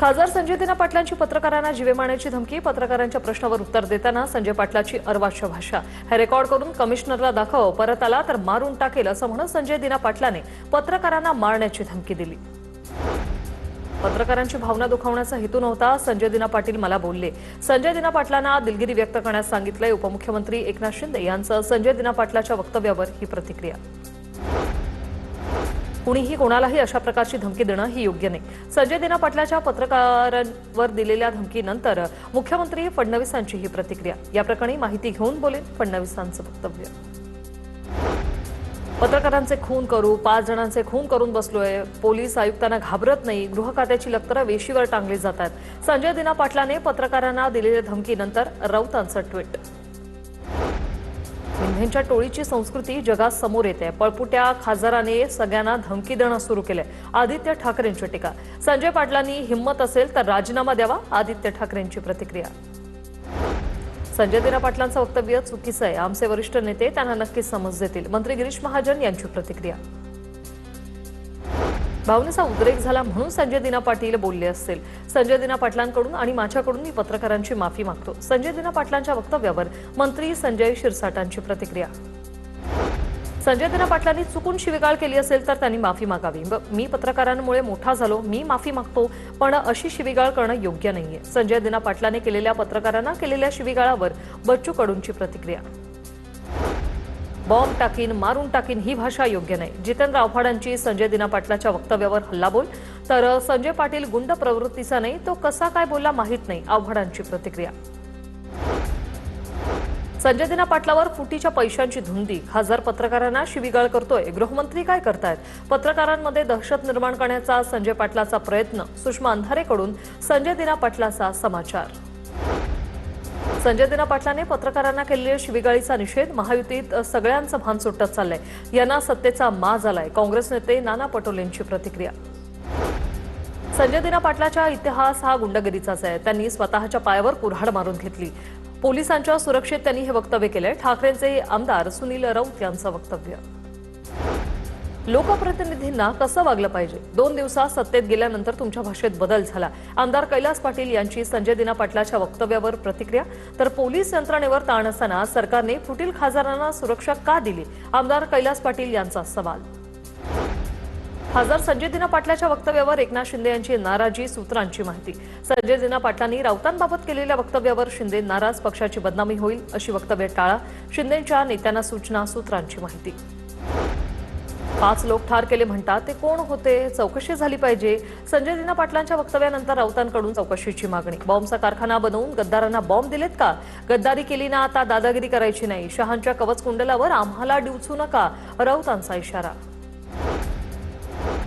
खासदार संजय दिना पाटलांची पत्रकारांना जीवे मारण्याची धमकी। पत्रकारांच्या प्रश्नावर उत्तर देताना संजय पाटलाची अर्वाच्य भाषा। हे रेकॉर्ड करून कमिशनरला दाखव, परत आला तर मारून टाकेल असं म्हणत संजय दिना पाटलाने पत्रकारांना मारण्याची धमकी दिली। पत्रकारांची भावना दुखावण्याचा हेतू नव्हता, संजय दिना पाटील मला बोलले। संजय दिना पाटलांना दिलगिरी व्यक्त करण्यास सांगितलंय। उपमुख्यमंत्री एकनाथ शिंदे यांचं संजय दिना पाटलाच्या वक्तव्यावर ही प्रतिक्रिया। कुणीही कोणालाही अशा प्रकारची धमकी देणं ही योग्य नाही। संजय दिना पाटलाच्या पत्रकारांवर दिलेल्या धमकीनंतर मुख्यमंत्री फडणवीसांची ही प्रतिक्रिया। या प्रकरणी माहिती घेऊन बोलेन फडणवीसांचं वक्तव्य। पत्रकारांचे खून करू, 5 जणांचे खून करून बसलोय, पोलीस आयुक्तांना घाबरत नाही, गृह खात्याची लक्तरं वेशीवर टांगली जातात। संजय दिना पाटलाने पत्रकारांना दिलेल्या धमकीनंतर राऊतांचं ट्विट। हिंदूंच्या टोळीची संस्कृती जगात समोर येते। पळपुट्या खासदाराने सगळ्यांना धमकी देणं सुरू केलंय। आदित्य ठाकरेंची टीका। संजय पाटलांनी हिम्मत असेल तर राजीनामा द्यावा, आदित्य ठाकरेंची प्रतिक्रिया। संजय दिना पाटलांचं वक्तव्य चुकीचं आहे। आमचे वरिष्ठ नेते त्यांना नक्कीच समज देतील, मंत्री गिरीश महाजन यांची प्रतिक्रिया। भावनेचा उद्रेक झाला म्हणून संजय दिना पाटील बोलले असतील। संजय दिना पाटलांकडून आणि माझ्याकडून मी पत्रकारांची माफी मागतो। संजय दिना पाटलांच्या वक्तव्यावर मंत्री संजय शिरसाटांची प्रतिक्रिया। संजय दिना पाटलांनी चुकून शिवीगाळ केली असेल तर त्यांनी माफी मागावी। मी पत्रकारांमुळे मोठा झालो, मी माफी मागतो, पण अशी शिवीगाळ करणं योग्य नाहीये। संजय दिना पाटलांनी केलेल्या पत्रकारांना केलेल्या शिवीगाळावर बच्चू कडूंची प्रतिक्रिया। बॉम्ब टाकीन, मारून टाकीन ही भाषा योग्य नाही। जितेंद्र आव्हाडांची संजय दिना पाटलाच्या वक्तव्यावर हल्लाबोल। तर संजय पाटील गुंड प्रवृत्तीचा नाही, तो कसा काय बोलला माहीत नाही, आव्हाडांची प्रतिक्रिया। संजय दिना पाटलावर फुटीच्या पैशांची धुंदी। खासदार पत्रकारांना शिवीगाळ करतोय, गृहमंत्री काय करतायत? पत्रकारांमध्ये दहशत निर्माण करण्याचा संजय पाटलाचा प्रयत्न। सुषमा अंधारेकडून संजय दिना पाटलाचा समाचार। संजय दिना पाटलाने पत्रकारांना केलेल्या शिवीगाळीचा निषेध। महायुतीत सगळ्यांचं भान सुटत चाललंय, यांना सत्तेचा माज आलाय, काँग्रेस नेते नाना पटोलेंची प्रतिक्रिया। संजय दिना पाटलाचा इतिहास हा गुंडगिरीचाच आहे। त्यांनी स्वतःच्या पायावर कुऱ्हाड मारून घेतली। पोलिसांच्या सुरक्षेत त्यांनी हे वक्तव्य केलंय। ठाकरेंचे आमदार सुनील राऊत यांचं वक्तव्य। लोकप्रतिनिधींना कसं वागलं पाहिजे? 2 दिवसात सत्तेत गेल्यानंतर तुमच्या भाषेत बदल झाला। आमदार कैलास पाटील यांची संजय दिना पाटलाच्या वक्तव्यावर प्रतिक्रिया। तर पोलीस यंत्रणेवर ताण असताना सरकारने फुटील खासदारांना सुरक्षा का दिली? आमदार कैलास पाटील यांचा सवाल। खासदार संजय दिना पाटलाच्या वक्तव्यावर एकनाथ शिंदे यांची नाराजी, सूत्रांची माहिती। संजय दिना पाटलांनी राऊतांबाबत केलेल्या वक्तव्यावर शिंदे नाराज, पक्षाची बदनामी होईल अशी वक्तव्य टाळा। शिंदेंच्या नेत्यांना सूचना, सूत्रांची माहिती। 5 लोक ठार केले म्हणतात, ते कोण होते? चौकशी झाली पाहिजे। संजय दिना पाटलांच्या वक्तव्यानंतर राऊतांकडून चौकशीची मागणी। बॉम्बचा कारखाना बनवून गद्दारांना बॉम्ब दिलेत का? गद्दारी केली ना, आता दादागिरी करायची नाही। शहांच्या कवचकुंडलावर आम्हाला डिवचू नका, राऊतांचा इशारा।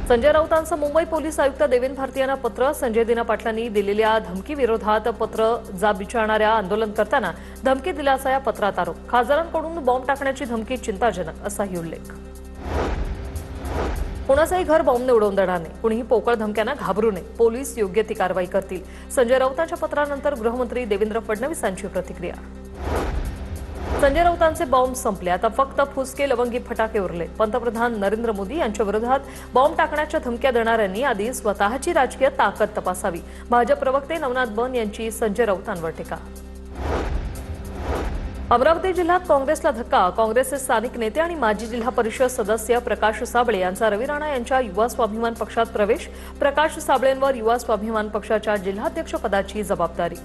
संजय राऊतांचं मुंबई पोलीस आयुक्त देवेंद्र भारतीयांना पत्र। संजय दिना पाटलांनी दिलेल्या धमकीविरोधात पत्र जाब विचारणाऱ्या आंदोलनकर्त्यांना धमकी दिल्याचा या पत्रात आरोप। खासदारांकडून बॉम्ब टाकण्याची धमकी चिंताजनक असाही उल्लेख। कोणाचंही घर बॉम्बने उडवून देणार नाही, कुणीही पोकळ धमक्यांना घाबरू नये, पोलीस योग्य ती कारवाई करतील। संजय राऊतांच्या पत्रानंतर गृहमंत्री देवेंद्र फडणवीसांची प्रतिक्रिया। संजय राऊतांचे बॉम्ब संपले, आता फक्त फुसके लवंगी फटाके उरले। पंतप्रधान नरेंद्र मोदी यांच्या विरोधात बॉम्ब टाकण्याच्या धमक्या देणाऱ्यांनी आधी स्वतःची राजकीय ताकद तपासावी। भाजप प्रवक्ते नवनाथ बन यांची संजय राऊतांवर टीका। अमरावती जिल्ह्यात काँग्रेसला धक्का। काँग्रेसचे स्थानिक नेते आणि माजी जिल्हा परिषद सदस्य प्रकाश साबळे यांचा रवी राणा यांच्या युवा स्वाभिमान पक्षात प्रवेश। प्रकाश साबळेंवर युवा स्वाभिमान पक्षाच्या जिल्हाध्यक्षपदाची जबाबदारी।